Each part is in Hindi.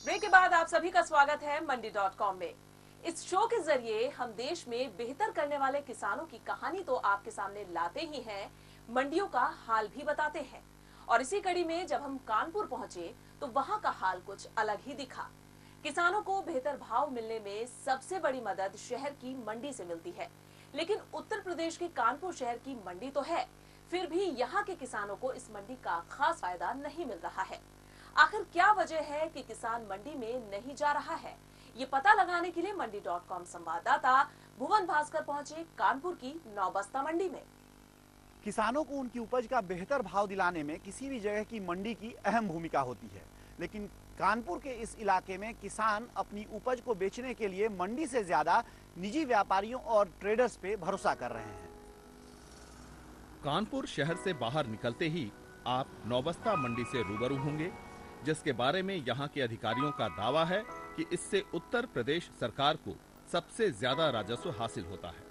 ब्रेक के बाद आप सभी का स्वागत है मंडी.com में। इस शो के जरिए हम देश में बेहतर करने वाले किसानों की कहानी तो आपके सामने लाते ही हैं, मंडियों का हाल भी बताते हैं। और इसी कड़ी में जब हम कानपुर पहुंचे तो वहां का हाल कुछ अलग ही दिखा। किसानों को बेहतर भाव मिलने में सबसे बड़ी मदद शहर की मंडी से मिलती है, लेकिन उत्तर प्रदेश के कानपुर शहर की मंडी तो है, फिर भी यहाँ के किसानों को इस मंडी का खास फायदा नहीं मिल रहा है। आखिर क्या वजह है कि किसान मंडी में नहीं जा रहा है, ये पता लगाने के लिए मंडी.com संवाददाता भुवन भास्कर पहुंचे कानपुर की नौबस्ता मंडी में। किसानों को उनकी उपज का बेहतर भाव दिलाने में किसी भी जगह की मंडी की अहम भूमिका होती है, लेकिन कानपुर के इस इलाके में किसान अपनी उपज को बेचने के लिए मंडी से ज्यादा निजी व्यापारियों और ट्रेडर्स पे भरोसा कर रहे हैं। कानपुर शहर से बाहर निकलते ही आप नौबस्ता मंडी से रूबरू होंगे, जिसके बारे में यहाँ के अधिकारियों का दावा है कि इससे उत्तर प्रदेश सरकार को सबसे ज्यादा राजस्व हासिल होता है।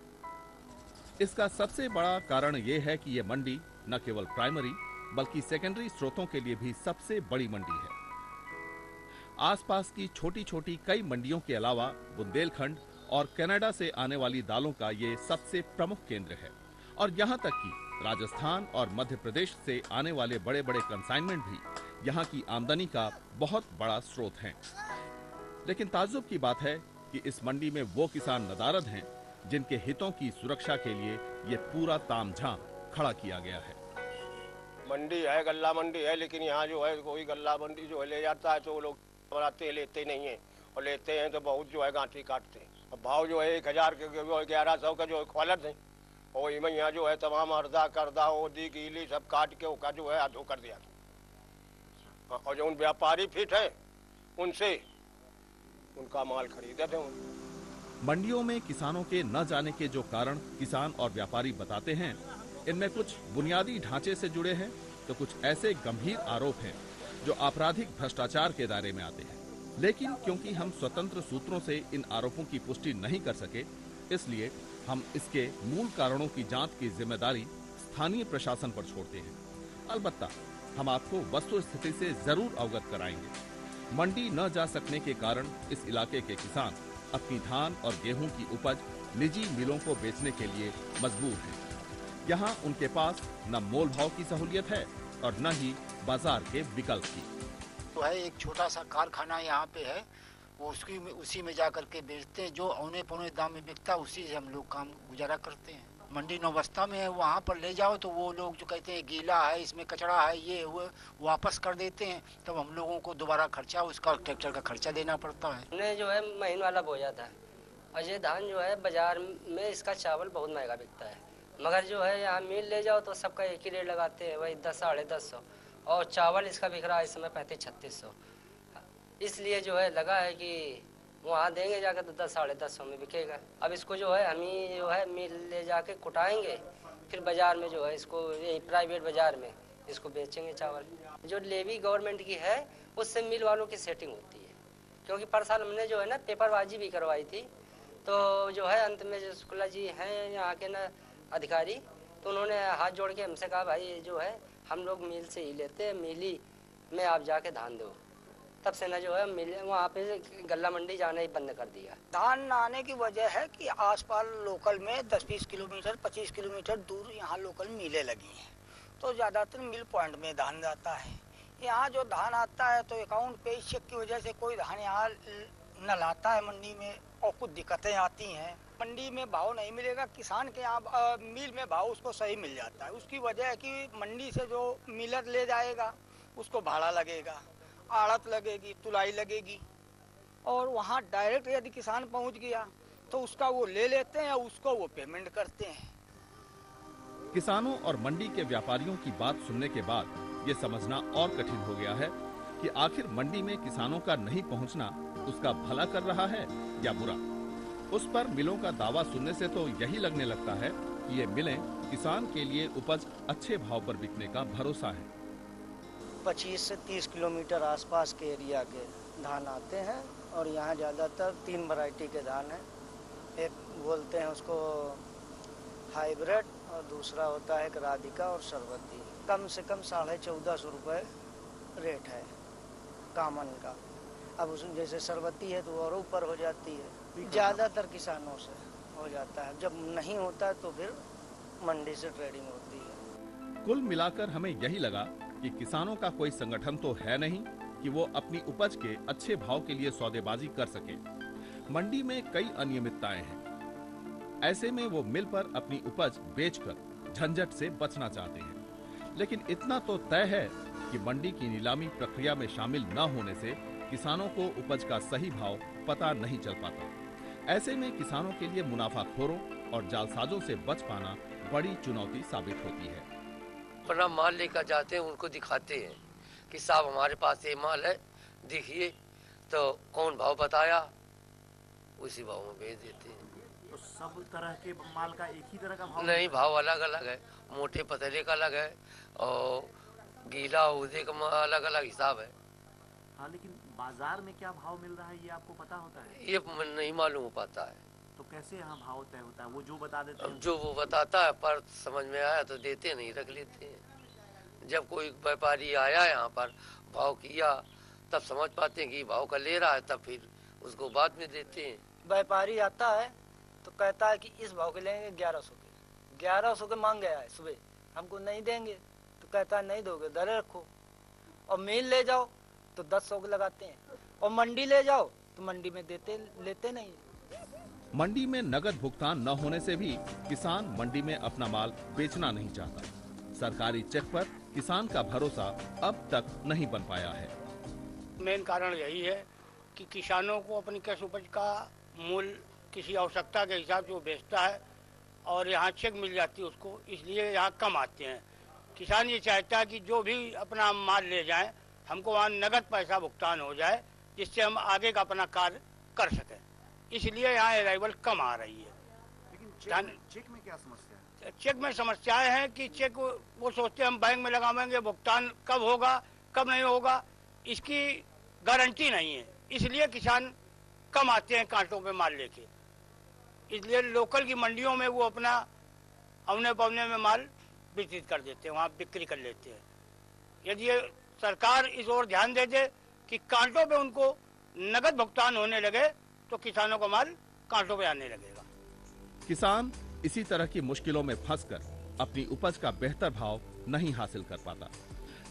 इसका सबसे बड़ा कारण ये है कि ये मंडी न केवल प्राइमरी बल्कि सेकेंडरी स्रोतों के लिए भी सबसे बड़ी मंडी है। आसपास की छोटी छोटी कई मंडियों के अलावा बुंदेलखंड और कनाडा से आने वाली दालों का ये सबसे प्रमुख केंद्र है, और यहाँ तक कि राजस्थान और मध्य प्रदेश से आने वाले बड़े बड़े कंसाइनमेंट भी यहाँ की आमदनी का बहुत बड़ा स्रोत हैं। लेकिन ताज्जुब की बात है कि इस मंडी में वो किसान नदारद हैं जिनके हितों की सुरक्षा के लिए ये पूरा तामझाम खड़ा किया गया है। मंडी है, गल्ला मंडी है, लेकिन यहाँ जो है कोई गल्ला मंडी जो है ले जाता है तो वो लोग बनाते लेते नहीं है, और लेते हैं तो बहुत जो है गांठी काटते हैं। अब भाव जो है 1000 के 1100 का जो क्वालट है, और इनमें यहाँ जो है तमाम अर्दा करदा ओदी गीली सब काट के उसका जो है आधो कर दिया। और जो उन व्यापारी फिट है उनसे उनका माल खरीदे थे। मंडियों में किसानों के न जाने के जो कारण किसान और व्यापारी बताते हैं, इनमें कुछ बुनियादी ढांचे से जुड़े हैं तो कुछ ऐसे गंभीर आरोप हैं जो आपराधिक भ्रष्टाचार के दायरे में आते हैं। लेकिन क्योंकि हम स्वतंत्र सूत्रों से इन आरोपों की पुष्टि नहीं कर सके, इसलिए हम इसके मूल कारणों की जांच की जिम्मेदारी स्थानीय प्रशासन पर छोड़ते हैं। अलबत्ता हम आपको वस्तु स्थिति से जरूर अवगत कराएंगे। मंडी न जा सकने के कारण इस इलाके के किसान अपनी धान और गेहूं की उपज निजी मिलों को बेचने के लिए मजबूर हैं। यहाँ उनके पास न मोल भाव की सहूलियत है और न ही बाजार के विकल्प की। तो है एक छोटा सा कारखाना यहाँ पे है, वो उसी में जा करके बेचते हैं, जो औने पौने दाम में बिकता है उसी से हम लोग काम गुजारा करते हैं। मंडी नौबस्ता में है, वहाँ पर ले जाओ तो वो लोग जो कहते हैं गीला है, इसमें कचरा है, ये वो वापस कर देते हैं, तब हम लोगों को दोबारा खर्चा उसका ट्रैक्टर का खर्चा देना पड़ता है। हमने जो है महीन वाला बोया था, और ये धान जो है बाजार में इसका चावल बहुत महंगा बिकता है, मगर जो है यहाँ मिल ले जाओ तो सबका एक ही रेट लगाते हैं, वही 10 साढ़े 10 और चावल इसका बिक रहा है इस समय 3500-3600। इसलिए जो है लगा है कि वहाँ देंगे जाकर तो 10 साढ़े 10 में बिकेगा। अब इसको जो है हम ही जो है मिल ले जाके कुटाएंगे, फिर बाजार में जो है इसको प्राइवेट बाजार में इसको बेचेंगे चावल। जो लेवी गवर्नमेंट की है उससे मिल वालों की सेटिंग होती है, क्योंकि पर साल हमने जो है ना पेपरबाजी भी करवाई थी, तो जो है अंत में जो शुक्ला जी हैं यहाँ के ना अधिकारी, तो उन्होंने हाथ जोड़ के हमसे कहा भाई जो है हम लोग मिल से ही लेते हैं, मिली में आप जाके धान दो। तब से ना जो है मिल वहाँ पे गल्ला मंडी जाना ही बंद कर दिया। धान न आने की वजह है कि आसपास लोकल में 10-20 किलोमीटर 25 किलोमीटर दूर यहाँ लोकल मिलें लगी हैं, तो ज़्यादातर मिल पॉइंट में धान जाता है। यहाँ जो धान आता है तो अकाउंट पे चेक की वजह से कोई धान यहाँ न लाता है मंडी में, और कुछ दिक्कतें आती हैं। मंडी में भाव नहीं मिलेगा, किसान के यहाँ मिल में भाव उसको सही मिल जाता है। उसकी वजह है कि मंडी से जो मिलर ले जाएगा उसको भाड़ा लगेगा, आड़त लगेगी, तुलाई लगेगी, और वहाँ डायरेक्ट यदि किसान पहुँच गया तो उसका वो ले लेते हैं, उसको वो पेमेंट करते हैं। किसानों और मंडी के व्यापारियों की बात सुनने के बाद ये समझना और कठिन हो गया है कि आखिर मंडी में किसानों का नहीं पहुंचना उसका भला कर रहा है या बुरा। उस पर मिलों का दावा सुनने से तो यही लगने लगता है कि ये मिलें किसान के लिए उपज अच्छे भाव पर बिकने का भरोसा है। 25 से 30 किलोमीटर आसपास के एरिया के धान आते हैं, और यहाँ ज़्यादातर 3 वैरायटी के धान हैं। एक बोलते हैं उसको हाइब्रिड, और दूसरा होता है राधिका और सरबती। कम से कम 1450 रुपये रेट है कामन का। अब उसमें जैसे सरबती है तो और ऊपर हो जाती है, ज़्यादातर किसानों से हो जाता है। जब नहीं होता है तो फिर मंडी से ट्रेडिंग होती है। कुल मिलाकर हमें यही लगा कि किसानों का कोई संगठन तो है नहीं कि वो अपनी उपज के अच्छे भाव के लिए सौदेबाजी कर सके। मंडी में कई अनियमितताएं हैं। ऐसे में वो मिल पर अपनी उपज बेचकर झंझट से बचना चाहते हैं। लेकिन इतना तो तय है कि मंडी की नीलामी प्रक्रिया में शामिल न होने से किसानों को उपज का सही भाव पता नहीं चल पाता। ऐसे में किसानों के लिए मुनाफाखोरों और जालसाजों से बच पाना बड़ी चुनौती साबित होती है। अपना माल लेकर जाते हैं, उनको दिखाते हैं कि साहब हमारे पास ये माल है, देखिए, तो कौन भाव बताया उसी भाव में बेच देते हैं। तो सब तरह के माल का एक ही तरह का भाव नहीं, भाव अलग अलग है। मोटे पतले का अलग है और गीला उदे का अलग अलग हिसाब है। हाँ, लेकिन बाजार में क्या भाव मिल रहा है ये आपको पता होता है? ये नहीं मालूम हो पाता है। तो कैसे यहाँ भाव तय होता है? वो जो बता देते हैं? जो वो बताता है, पर समझ में आया तो देते, नहीं रख लेते हैं। जब कोई व्यापारी आया यहाँ पर भाव किया तब समझ पाते हैं कि भाव का ले रहा है, तब फिर उसको बाद में देते हैं। व्यापारी आता है तो कहता है कि इस भाव के लेंगे 1100 के, 1100 के मांग गया है सुबह, हमको नहीं देंगे तो कहता है नहीं दोगे धरे रखो। और मिल ले जाओ तो 1000 के लगाते हैं, और मंडी ले जाओ तो मंडी में लेते नहीं। मंडी में नगद भुगतान न होने से भी किसान मंडी में अपना माल बेचना नहीं चाहता। सरकारी चेक पर किसान का भरोसा अब तक नहीं बन पाया है। मेन कारण यही है कि किसानों को अपनी कृषि उपज का मूल्य किसी आवश्यकता के हिसाब से वो बेचता है और यहाँ चेक मिल जाती है उसको, इसलिए यहाँ कम आते हैं। किसान ये चाहता है कि जो भी अपना माल ले जाए हमको वहाँ नगद पैसा भुगतान हो जाए, जिससे हम आगे का अपना कार्य कर सकें। इसलिए यहाँ अराइवल कम आ रही है। लेकिन चेक में क्या समस्या है? चेक में समस्याएं हैं कि चेक वो सोचते हैं हम बैंक में लगाएंगे, भुगतान कब होगा कब नहीं होगा इसकी गारंटी नहीं है, इसलिए किसान कम आते हैं कांटों पे माल लेके। इसलिए लोकल की मंडियों में वो अपना अवने पवने में माल वितरित कर देते हैं, वहाँ बिक्री कर लेते हैं। यदि सरकार इस ओर ध्यान दे दे कि कांटों पे उनको नगद भुगतान होने लगे तो किसानों का माल कांटों पे आने लगेगा। किसान इसी तरह की मुश्किलों में फंसकर अपनी उपज का बेहतर भाव नहीं हासिल कर पाता।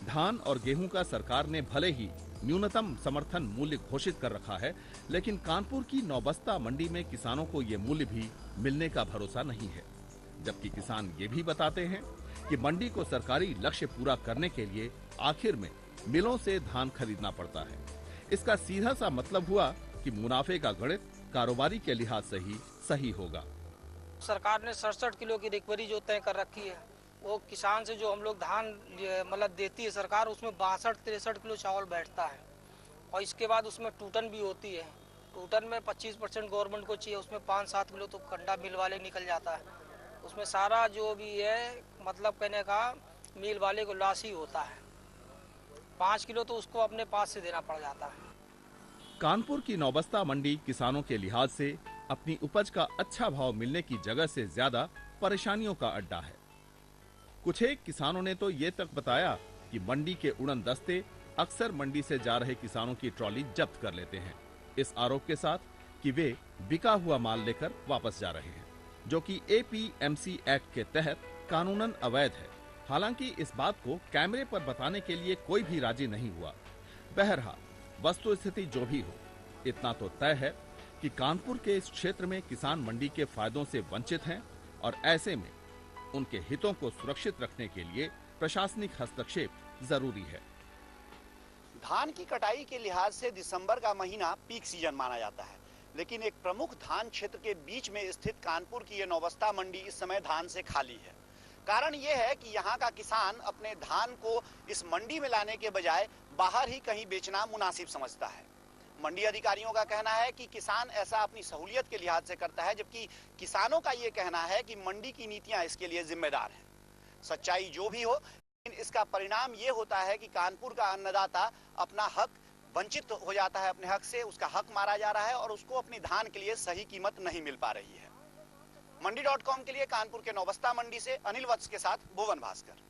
धान और गेहूं का सरकार ने भले ही न्यूनतम समर्थन मूल्य घोषित कर रखा है, लेकिन कानपुर की नौबस्ता मंडी में किसानों को ये मूल्य भी मिलने का भरोसा नहीं है। जबकि किसान ये भी बताते हैं कि मंडी को सरकारी लक्ष्य पूरा करने के लिए आखिर में मिलों से धान खरीदना पड़ता है। इसका सीधा सा मतलब हुआ कि मुनाफे का गणित कारोबारी के लिहाज से ही सही होगा। सरकार ने 67 किलो की रिकवरी जो तय कर रखी है, वो किसान से जो हम लोग धान मतलब देती है सरकार, उसमें 62-63 किलो चावल बैठता है। और इसके बाद उसमें टूटन भी होती है। टूटन में 25% गवर्नमेंट को चाहिए, उसमें 5-7 किलो तो कंडा मिल वाले निकल जाता है। उसमें सारा जो भी है मतलब कहने का मिल वाले को लॉस ही होता है। 5 किलो तो उसको अपने पास से देना पड़ जाता है। कानपुर की नौबस्ता मंडी किसानों के लिहाज से अपनी उपज का अच्छा भाव मिलने की जगह से ज्यादा परेशानियों का अड्डा है। कुछ एक किसानों ने तो ये तक बताया कि मंडी के उड़न दस्ते अक्सर मंडी से जा रहे किसानों की ट्रॉली जब्त कर लेते हैं, इस आरोप के साथ कि वे बिका हुआ माल लेकर वापस जा रहे हैं, जो कि APMC एक्ट के तहत कानूनन अवैध है। हालांकि इस बात को कैमरे पर बताने के लिए कोई भी राजी नहीं हुआ। बहरहाल वस्तु स्थिति जो भी हो, इतना तो तय है कि कानपुर के इस क्षेत्र में किसान मंडी के फायदों से वंचित हैं और ऐसे में उनके हितों को सुरक्षित रखने के लिए प्रशासनिक हस्तक्षेप जरूरी है। धान की कटाई के लिहाज से दिसंबर का महीना पीक सीजन माना जाता है, लेकिन एक प्रमुख धान क्षेत्र के बीच में स्थित कानपुर की यह नौबस्ता मंडी इस समय धान से खाली है। कारण यह है कि यहाँ का किसान अपने धान को इस मंडी में लाने के बजाय बाहर ही कहीं बेचना मुनासिब समझता है। मंडी अधिकारियों का कहना है कि किसान ऐसा अपनी सहूलियत के लिहाज से करता है, जबकि किसानों का ये कहना है कि मंडी की नीतियां इसके लिए जिम्मेदार हैं। सच्चाई जो भी हो, लेकिन इसका परिणाम ये होता है कि कानपुर का अन्नदाता अपना हक वंचित हो जाता है, अपने हक से उसका हक मारा जा रहा है और उसको अपनी धान के लिए सही कीमत नहीं मिल पा रही है। मंडी.com के लिए कानपुर के नौबस्ता मंडी से अनिल वत्स के साथ भुवन भास्कर।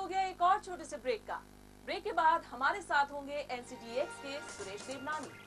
हो गया एक और छोटे से ब्रेक का। ब्रेक के बाद हमारे साथ होंगे NCTX के सुरेश देवनानी।